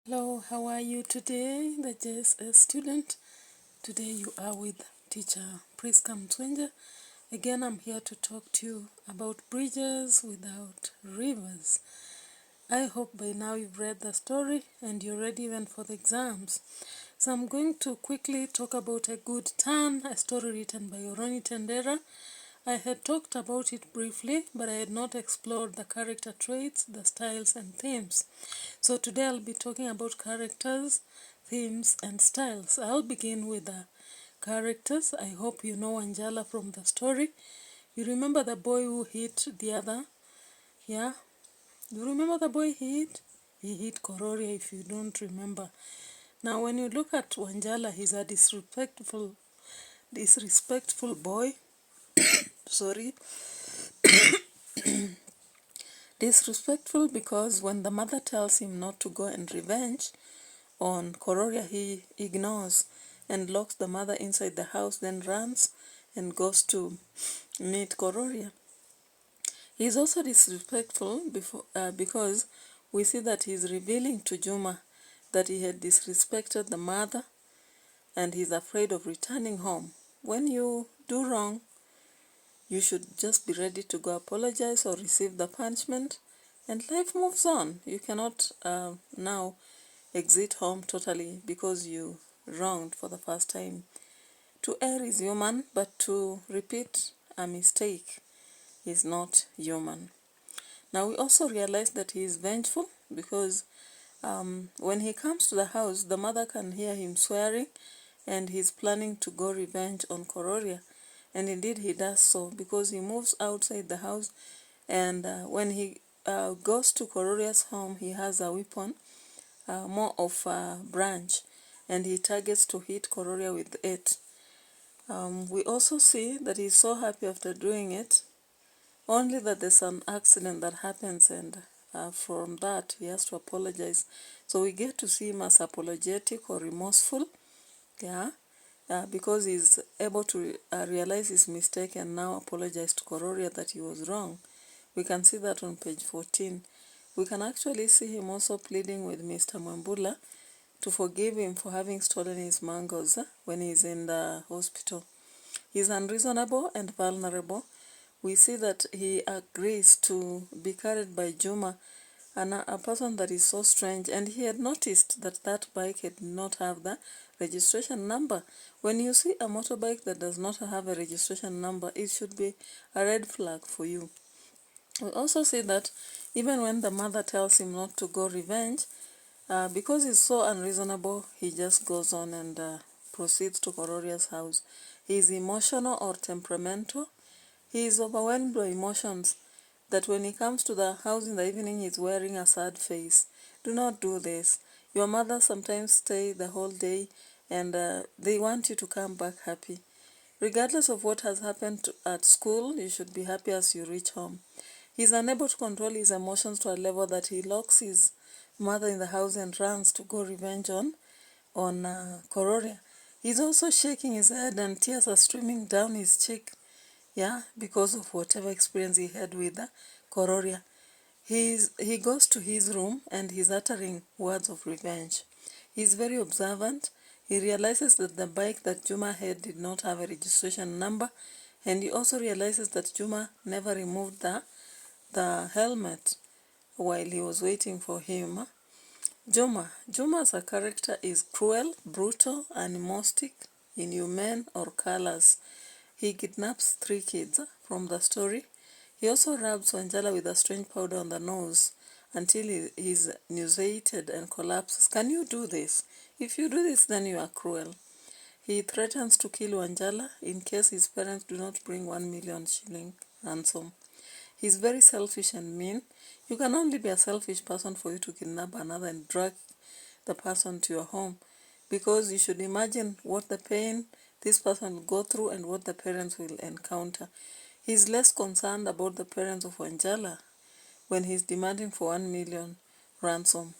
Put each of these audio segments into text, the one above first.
Hello, how are you today, the JSS student? Today you are with teacher Priska Mtwenja. Again, I'm here to talk to you about bridges without rivers. I hope by now you've read the story and you're ready even for the exams. So I'm going to quickly talk about A Good Turn, a story written by Oroni Tendera. I had talked about it briefly, but I had not explored the character traits, the styles, and themes. So today I'll be talking about characters, themes, and styles. I'll begin with the characters. I hope you know Wanala from the story. You remember the boy who hit the other? Yeah? You remember the boy he hit? He hit Kororia if you don't remember. Now when you look at Wanala, he's a disrespectful boy. Sorry. Disrespectful because when the mother tells him not to go and revenge on Kororia, he ignores and locks the mother inside the house, then runs and goes to meet Kororia. He is also disrespectful because we see that he is revealing to Juma that he had disrespected the mother and he's afraid of returning home. When you do wrong, you should just be ready to go apologize or receive the punishment, and life moves on. You cannot now exit home totally because you wronged for the first time. To err is human, but to repeat a mistake is not human. Now we also realize that he is vengeful because when he comes to the house, the mother can hear him swearing and he's planning to go revenge on Kororia. And indeed he does so because he moves outside the house, and when he goes to Kororia's home, he has a weapon, more of a branch, and he targets to hit Kororia with it. We also see that he's so happy after doing it, only that there's an accident that happens, and from that he has to apologize. So we get to see him as apologetic or remorseful, because he's able to realize his mistake and now apologize to Kororia that he was wrong. We can see that on page 14. We can actually see him also pleading with Mr. Mwambula to forgive him for having stolen his mangoes when he's in the hospital. He's unreasonable and vulnerable. We see that he agrees to be carried by Juma, a person that is so strange, and he had noticed that that bike had not have the registration number. When you see a motorbike that does not have a registration number, it should be a red flag for you. We also see that even when the mother tells him not to go revenge, because he's so unreasonable, he just goes on and proceeds to Kororia's house. He is emotional or temperamental. He is overwhelmed by emotions, that when he comes to the house in the evening, he's wearing a sad face. Do not do this. Your mother sometimes stay the whole day and they want you to come back happy. Regardless of what has happened at school, you should be happy as you reach home. He's unable to control his emotions to a level that he locks his mother in the house and runs to go revenge on Kororia. He's also shaking his head and tears are streaming down his cheek, because of whatever experience he had with Kororia. He goes to his room and he's uttering words of revenge. He's very observant. He realizes that the bike that Juma had did not have a registration number, and he also realizes that Juma never removed the helmet while he was waiting for him. Juma as a character is cruel, brutal, animalistic, inhumane, or callous. He kidnaps 3 kids from the story. He also rubs Wanala with a strange powder on the nose until he is nauseated and collapses. Can you do this? If you do this, then you are cruel. He threatens to kill Wanala in case his parents do not bring 1 million shilling ransom. He's very selfish and mean. You can only be a selfish person for you to kidnap another and drag the person to your home, because you should imagine what the pain this person will go through and what the parents will encounter. He's less concerned about the parents of Wanala when he's demanding for 1 million ransom.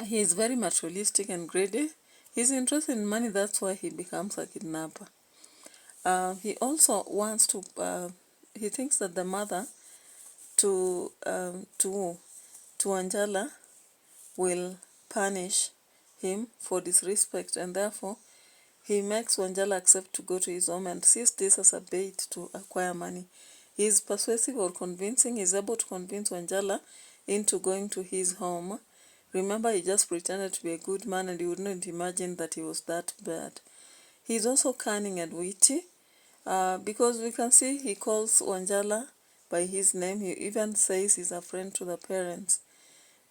He is very materialistic and greedy. He's interested in money, that's why he becomes a kidnapper. He also wants to, he thinks that the mother to Wanala will punish him for disrespect, and therefore he makes Wanjala accept to go to his home and sees this as a bait to acquire money. He is persuasive or convincing. He is able to convince Wanjala into going to his home. Remember, he just pretended to be a good man and he wouldn't imagine that he was that bad. He is also cunning and witty because we can see he calls Wanjala by his name. He even says he's a friend to the parents.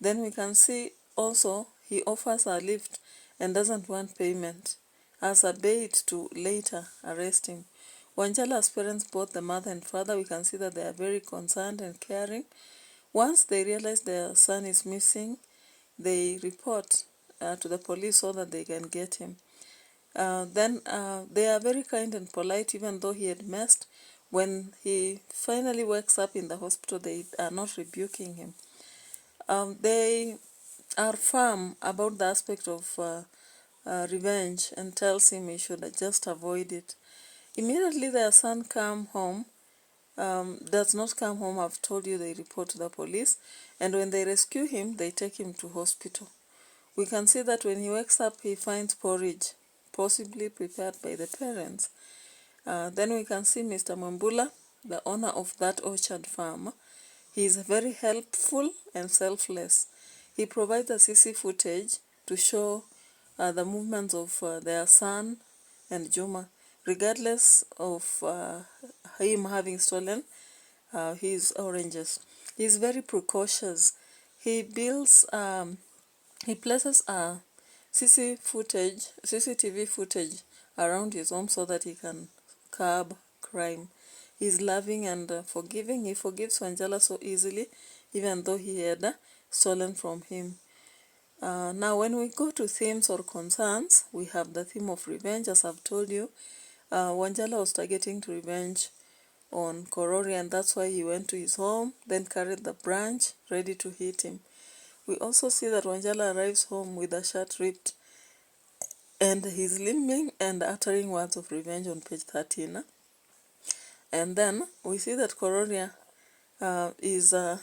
Then we can see also he offers a lift and doesn't want payment as a bait to later arrest him. Wanjala's parents, both the mother and father, we can see that they are very concerned and caring. Once they realize their son is missing, they report to the police so that they can get him. Then they are very kind and polite, even though he had messed. When he finally wakes up in the hospital, they are not rebuking him. They are firm about the aspect of revenge and tells him he should just avoid it. Immediately their son does not come home. I've told you they report to the police, and when they rescue him, they take him to hospital. We can see that when he wakes up, he finds porridge, possibly prepared by the parents. Then we can see Mr. Mwambula, the owner of that orchard farm. He is very helpful and selfless. He provides the CC footage to show the movements of their son and Juma, regardless of him having stolen his oranges. He is very precautious. He places CCTV footage around his home so that he can curb crime. He's loving and forgiving. He forgives Wanjala so easily, even though he had stolen from him. Now, when we go to themes or concerns, we have the theme of revenge. As I've told you, Wanjala was targeting to revenge on Korori, and that's why he went to his home, then carried the branch, ready to hit him. We also see that Wanjala arrives home with a shirt ripped, and he's limping and uttering words of revenge on page 13. And then we see that Kororia Wanjala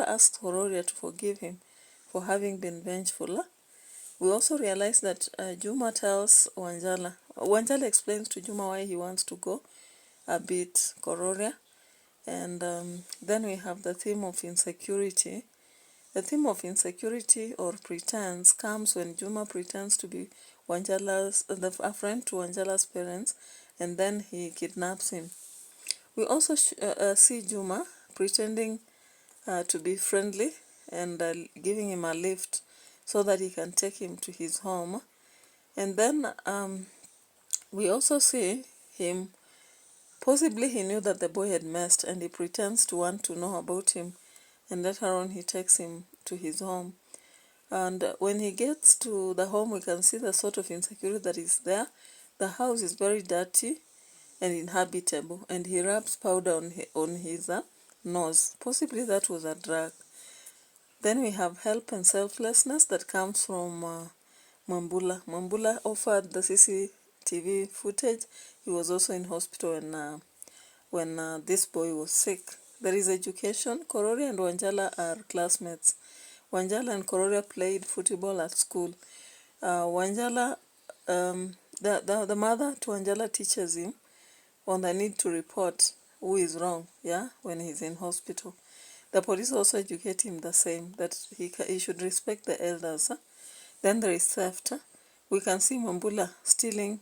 asks Kororia to forgive him for having been vengeful. We also realize that Juma tells Wanjala explains to Juma why he wants to go beat Kororia. And then we have the theme of insecurity. The theme of insecurity or pretense comes when Juma pretends to be a friend to Wanjala's parents, and then he kidnaps him. We also see Juma pretending to be friendly and giving him a lift so that he can take him to his home. And then we also see him, possibly he knew that the boy had messed and he pretends to want to know about him, and later on he takes him to his home. And when he gets to the home, we can see the sort of insecurity that is there. The house is very dirty and inhabitable, and he rubs powder on his nose. Possibly that was a drug. Then we have help and selflessness that comes from Mwambula. Mwambula offered the CCTV footage. He was also in hospital when this boy was sick. There is education. Korori and Wanjala are classmates. Wanjala and Kororia played football at school. The mother to Wanjala teaches him on the need to report who is wrong, when he's in hospital. The police also educate him the same, that he should respect the elders. Then there is theft. We can see Mwambula stealing.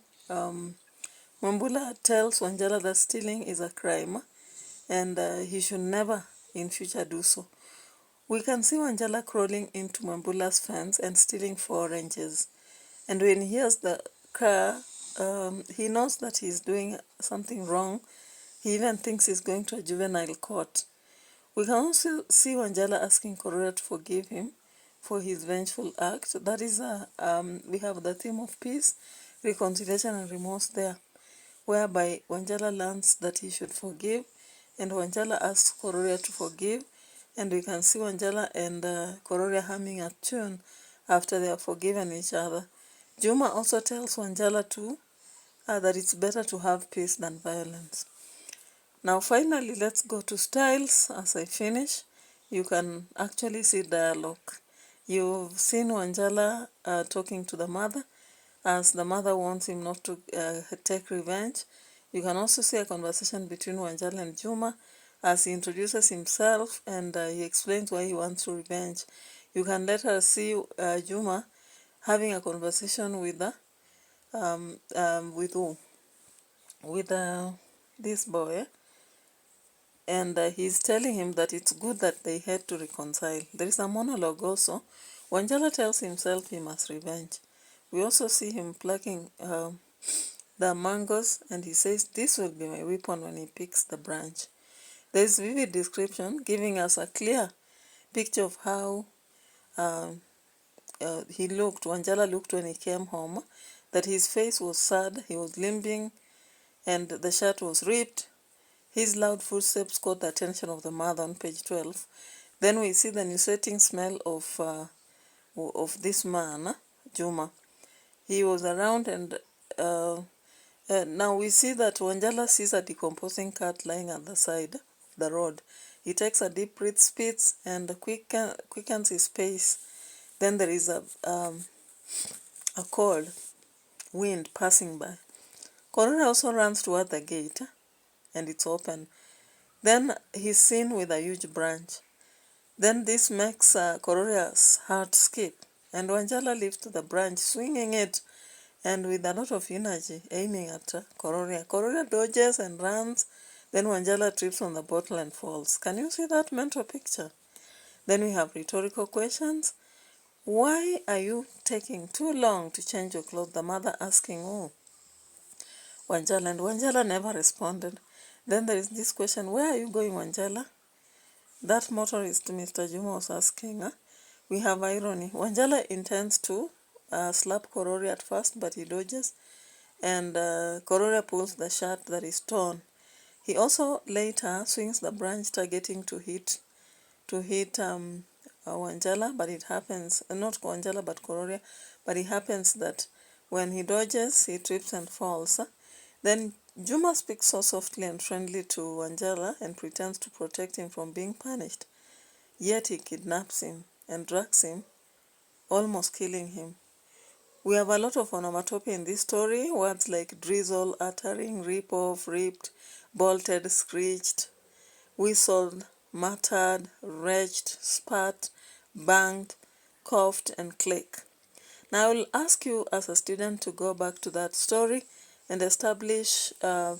Mwambula tells Wanjala that stealing is a crime, and he should never in future do so. We can see Wanjala crawling into Mwambula's fence and stealing 4 oranges. And when he hears the car, he knows that he's doing something wrong. He even thinks he's going to a juvenile court. We can also see Wanjala asking Kororia to forgive him for his vengeful act. That is, we have the theme of peace, reconciliation, and remorse there, whereby Wanjala learns that he should forgive, and Wanjala asks Kororia to forgive, and we can see Wanjala and Kororia humming a tune after they have forgiven each other. Juma also tells Wanjala that it's better to have peace than violence. Now finally, let's go to styles. As I finish, you can actually see dialogue. You've seen Wanjala talking to the mother, as the mother wants him not to take revenge. You can also see a conversation between Wanjala and Juma as he introduces himself and he explains why he wants revenge. You can later see Juma having a conversation with who? With this boy, and he's telling him that it's good that they had to reconcile. There is a monologue also. Wanjala tells himself he must revenge. We also see him plucking the mangoes, and he says, "This will be my weapon," when he picks the branch. There is vivid description giving us a clear picture of how Wanjala looked when he came home, that his face was sad, he was limping, and the shirt was ripped. His loud footsteps caught the attention of the mother on page 12. Then we see the nauseating smell of this man, Juma. He was around, and now we see that Wanjala sees a decomposing cat lying at the side of the road. He takes a deep breath, spits, and quickens his pace. Then there is a cold wind passing by. Corona also runs toward the gate, and it's open. Then he's seen with a huge branch. Then this makes Cororia's heart skip, and Wanjala lifts the branch, swinging it, and with a lot of energy, aiming at Cororia. Cororia dodges and runs, then Wanjala trips on the bottle and falls. Can you see that mental picture? Then we have rhetorical questions. Why are you taking too long to change your clothes? The mother asking, Wanjala, and Wanjala never responded. Then there is this question, where are you going, Wanjala? That motorist Mr. Juma was asking. We have irony. Wanjala intends to slap Kororia at first, but he dodges, and Kororia pulls the shirt that is torn. He also later swings the branch, targeting to hit Wanjala, but it happens, not Wanjala but Kororia, but it happens that when he dodges, he trips and falls. Then Juma speaks so softly and friendly to Wanjala and pretends to protect him from being punished. Yet he kidnaps him and drags him, almost killing him. We have a lot of onomatopoeia in this story. Words like drizzle, uttering, rip off, ripped, bolted, screeched, whistled, muttered, retched, spat, banged, coughed, and click. Now I will ask you as a student to go back to that story and establish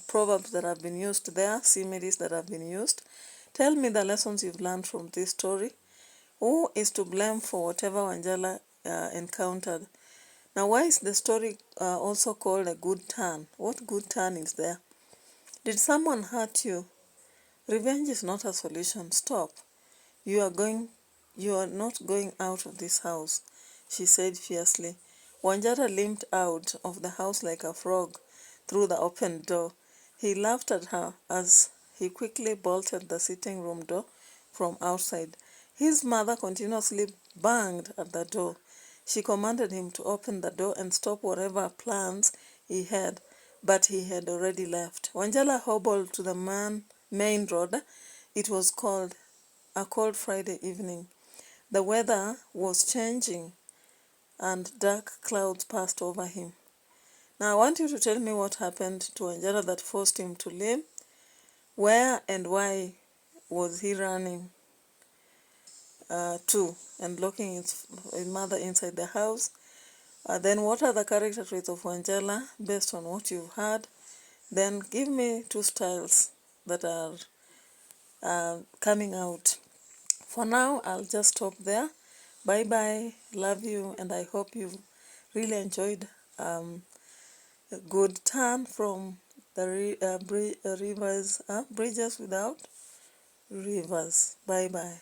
proverbs that have been used there, similes that have been used. Tell me the lessons you've learned from this story. Who is to blame for whatever Wanjala encountered? Now, why is the story also called a good turn? What good turn is there? Did someone hurt you? Revenge is not a solution. Stop. You are not going out of this house, she said fiercely. Wanjala limped out of the house like a frog through the open door. He laughed at her as he quickly bolted the sitting room door from outside. His mother continuously banged at the door. She commanded him to open the door and stop whatever plans he had, but he had already left. Wanjala hobbled to the main road. It was a cold Friday evening. The weather was changing and dark clouds passed over him. Now I want you to tell me what happened to Wanjala that forced him to leave. Where and why was he running to and locking his mother inside the house? Then what are the character traits of Wanjala based on what you've heard? Then give me two styles that are coming out. For now, I'll just stop there. Bye-bye. Love you, and I hope you really enjoyed a good turn from the bridges without rivers. Bye-bye.